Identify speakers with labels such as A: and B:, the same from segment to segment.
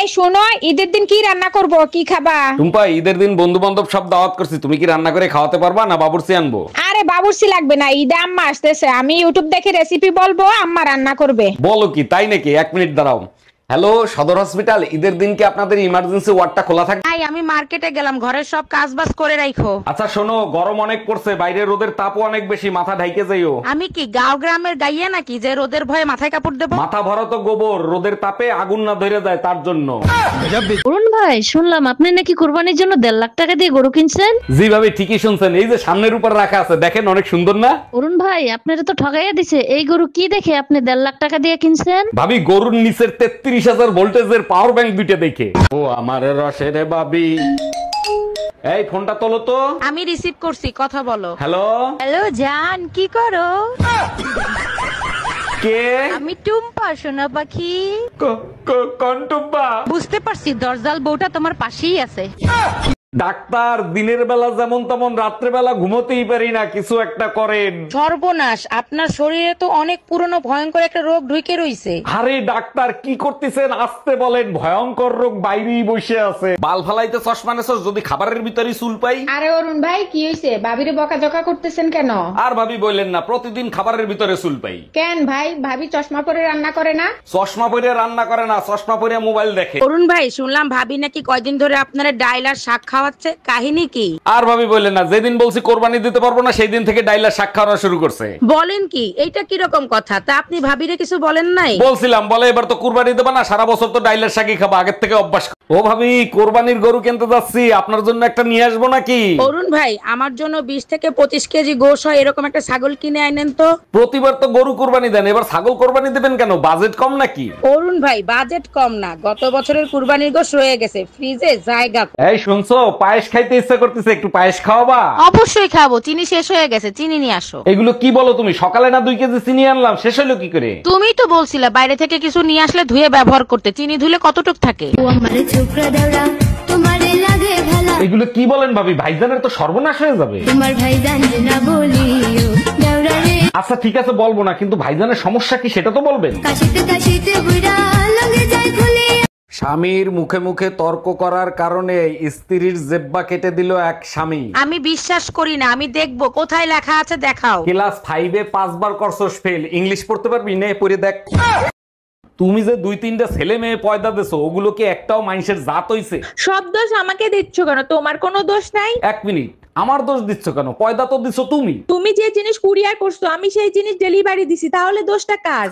A: এই শোনো, ঈদের দিন কি রান্না করব, কি খাবা?
B: টুম্পা, ঈদের দিন বন্ধু বান্ধব সব দাওয়াত করছি, তুমি কি রান্না করে খাওয়াতে পারবা না বাবুর্চি আনবো?
A: আরে বাবুর্চি লাগবে না, ঈদে আম্মা আসতেছে, আমি ইউটিউব দেখে রেসিপি বলবো, আম্মা রান্না করবে।
B: বলো কি, তাই নাকি? 1 মিনিট দাঁড়াও। হ্যালো, সদর হসপিটাল, ঈদের দিন কি আপনাদের ইমার্জেন্সি ওয়ার্ডটা খোলা থাকে?
C: তাই আমি মার্কেটে গেলাম, ঘরের সব কাজ বাজ করে রাখো।
B: আচ্ছা শোনো, গরম অনেক পড়ছে, বাইরে রোদের তাপও অনেক বেশি, মাথা ঢাইকে যাইও।
C: আমি কি গাঁও গ্রামের গাইয়া নাকি যে রোদের ভয়ে মাথায় কাপড় দেবো?
B: মাথা ভরা তো গোবর, রোদের তাপে আগুন না ধরে যায় তার জন্য।
D: অরুণ ভাই, শুনলাম আপনি নাকি কুরবানির জন্য 1.5 লাখ টাকা দিয়ে গরু কিনছেন।
B: জি ভাবি, ঠিকই শুনছেন, এই যে সামনের উপর রাখা আছে, দেখেন অনেক সুন্দর না?
D: অরুণ ভাই, আপনারা তো ঠগাইয়া দিছে। এই গরু কি দেখে আপনি 1.5 লাখ টাকা দিয়ে কিনছেন?
B: ভাবি, গরুর নিচের 33,000 ভোল্টেজের পাওয়ার ব্যাংক দুইটা দেখে। ও আমার রসের ভাবি, এই ফোনটা তোলো তো।
C: আমি রিসিভ করছি, কথা বলো।
B: হ্যালো।
C: হ্যালো জান, কি করো?
B: কে?
C: আমি টুম্পা, সোনা পাখি।
B: কোন টুম্পা?
C: বুঝতে পারছি, দরজাল বউটা তোমার পাশেই আছে।
B: ডাক্তার, দিনের বেলা যেমন তেমন রাত্রে বেলা ঘুমোতেই পারি না, কিছু একটা করেন।
C: সর্বনাশ, আপনার শরীরে তো অনেক পুরনো ভয়ঙ্কর একটা রোগ ঢুকে রইছে।
B: আরে ডাক্তার, কি করতেছেন? আসতে বলেন, ভয়ঙ্কর রোগ বাইরেই বসে আছে। বাল ফালাইতে চশমা নেছস, যদি খাবারের ভিতরে চুল পাই।
A: আরে অরুণ ভাই, কি হইছে? ভাবিরে বকাঝকা করতেছেন কেন?
B: আর ভাবি বললেন না, প্রতিদিন খাবারের ভিতরে চুল পাই।
A: কেন ভাই, ভাবি চশমা পরে রান্না করে না?
B: চশমা পরে রান্না করে না, চশমা পরে মোবাইল দেখে।
C: অরুণ ভাই, শুনলাম ভাবি নাকি কয়দিন ধরে আপনার ডাইল আর শাক খাওয়াচ্ছে, কাহিনী কি?
B: আর ভাবি বললেন না, যেদিন বলছি কোরবানি দিতে পারবো না, সেই দিন থেকে ডাইলার শাক খাওয়া শুরু করছে।
C: বলেন কি? এইটা কি রকম কথা? তা আপনি ভাবিরে কিছু বলেন নাই?
B: বলছিলাম, বলে এবার তো কুরবানি দেবা না, সারা বছর তো ডাইলার শাকই খাবা, আগের থেকে অভ্যাস। ও ভাবি, কোরবানির গরু কিনতে যাচ্ছি, আপনার জন্য একটা নিয়ে আসবো নাকি?
C: অরুণ ভাই, আমার জন্য 20 থেকে 25 কেজি গোশ হয় এরকম একটা ছাগল কিনে আনেন তো।
B: প্রতিবার তো গরু কুরবানি দেন, এবার ছাগল কোরবানি দেবেন কেন? বাজেট কম নাকি?
C: অরুণ ভাই, বাজেট কম না, গত বছরের কুরবানির গোশ রয়ে গেছে ফ্রিজে, জায়গা।
B: এই শুনছো, পায়েস খাইতে ইচ্ছা করতেছে, একটু পায়েস খাওয়াবা?
C: অবশ্যই খাবো, চিনি শেষ হয়ে গেছে, চিনি নিয়ে আসো।
B: এগুলো কি বলো তুমি? সকালে না 2 কেজি চিনি আনলাম, শেষ হলো কি করে?
C: তুমি তো বলছিলে বাইরে থেকে কিছু নিয়ে আসলে ধুয়ে ব্যবহার করতে, চিনি ধুলে কতটুক থাকে?
B: এগুলো কি বলেন ভাবি? ভাইজানের তো সর্বনাশ হয়ে যাবে। আচ্ছা ঠিক আছে, বলবো না, কিন্তু ভাইজানের সমস্যা কি সেটা তো বলবেন। স্বামীর মুখে মুখে তর্ক করার কারণে স্ত্রীর জেব্বা কেটে দিল এক স্বামী।
C: আমি বিশ্বাস করি না, আমি দেখবো কোথায় লেখা আছে, দেখাও।
B: ক্লাস 5-এ 5 বার করছস ফেল, ইংলিশ পড়তে পারবি? নে পড়ে দেখ। তুমি যে 2-3টা ছেলে মেয়ে পয়দা দেছো, ওগুলো কি একটাও মানুষের জাত হইছে?
A: সব দোষ আমাকে দিচ্ছ কেন? তোমার কোনো দোষ নাই।
B: 1 মিনিট, আমার দোষ দিচ্ছ কেন? পয়দা তো দিছো তুমি।
A: তুমি যে জিনিস কুরিয়ার করছো, আমি সেই জিনিস ডেলিভারি দিছি, তাহলে দোষটা কার?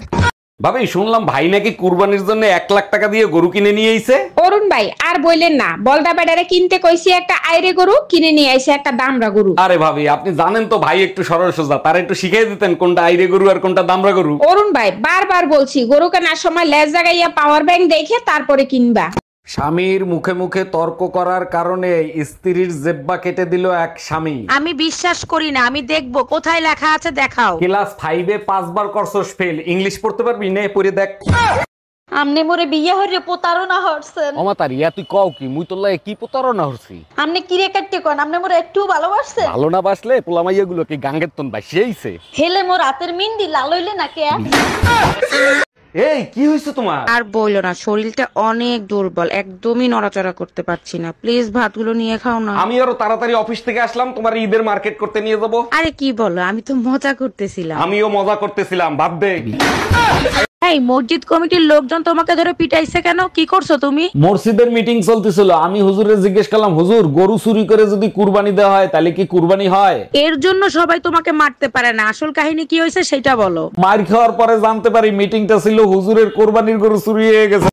B: ভাবি, শুনলাম ভাই নাকি কুরবানির জন্য 1 লাখ টাকা দিয়ে গরু কিনে নিয়ে আইছে।
A: অরুণ ভাই, আর বললেন না, বলদা বেডারে কিনতে কইছি একটা আইরে গরু, কিনে নিয়ে আইছে একটা দামরা গরু।
B: আরে ভাবি, আপনি জানেন তো ভাই একটু সরল সোজা, তার একটু শিখিয়ে দিতেন কোনটা আইরে গরু আর কোনটা দামরা গরু।
A: অরুণ ভাই, বারবার বলছি, গরু কেনার সময় লেজ জাগাইয়া পাওয়ার ব্যাংক দেখে তারপরে কিনবা।
B: স্বামীর মুখে মুখে তর্ক করার কারণে স্ত্রীর জেব্বা কেটে দিল এক স্বামী।
C: আমি বিশ্বাস করি না, আমি দেখবো কোথায় লেখা আছে, দেখাও।
B: ক্লাস 5-এ 5 বার করছস ফেল, ইংলিশ পড়তে পারবি? নে পড়ে দেখ।
D: আমনে মোরে বিয়ে হইরে প্রতারণা হরছেন।
B: অমাতারি, তুই কও কি? মুই তোর লাগে কি প্রতারণা হচ্ছি?
D: আমনে কি রে কাটতে কোন? আমনে মোরে একটু ভালোবাসছেন?
B: ভালো না বাসলে পোলামাইয়া গুলো কি গাঙ্গের তন বাসিয়েছে?
D: হেলে মোর হাতের মিন্দি লাল হইলে না কে?
B: এই কি হইছে তোমার?
C: আর বইলো না, শরীরটা অনেক দুর্বল, একদমই নড়াচড়া করতে পারছি না। প্লিজ ভাতগুলো নিয়ে খাও না।
B: আমি আরো তাড়াতাড়ি অফিস থেকে আসলাম, তোমার ঈদের মার্কেট করতে নিয়ে যাবো।
C: আরে কি বলো, আমি তো মজা করতেছিলাম।
B: আমিও মজা করতেছিলাম, ভাব দে।
C: এই মসজিদ কমিটির লোকজন তোমাকে ধরে পিটাইছে কেন? কি করছো তুমি?
B: মসজিদের মিটিং চলতেছিল, আমি হুজুরে জিজ্ঞেস করলাম, হুজুর গরু চুরি করে যদি কুরবানি দেওয়া হয় তাহলে কি কুরবানি হয়?
C: এর জন্য সবাই তোমাকে মারতে পারে না, আসল কাহিনী কি হয়েছে সেটা বলো।
B: মার খাওয়ার পরে জানতে পারি মিটিংটা ছিল হুজুরের কোরবানির গরু চুরি হয়ে গেছে।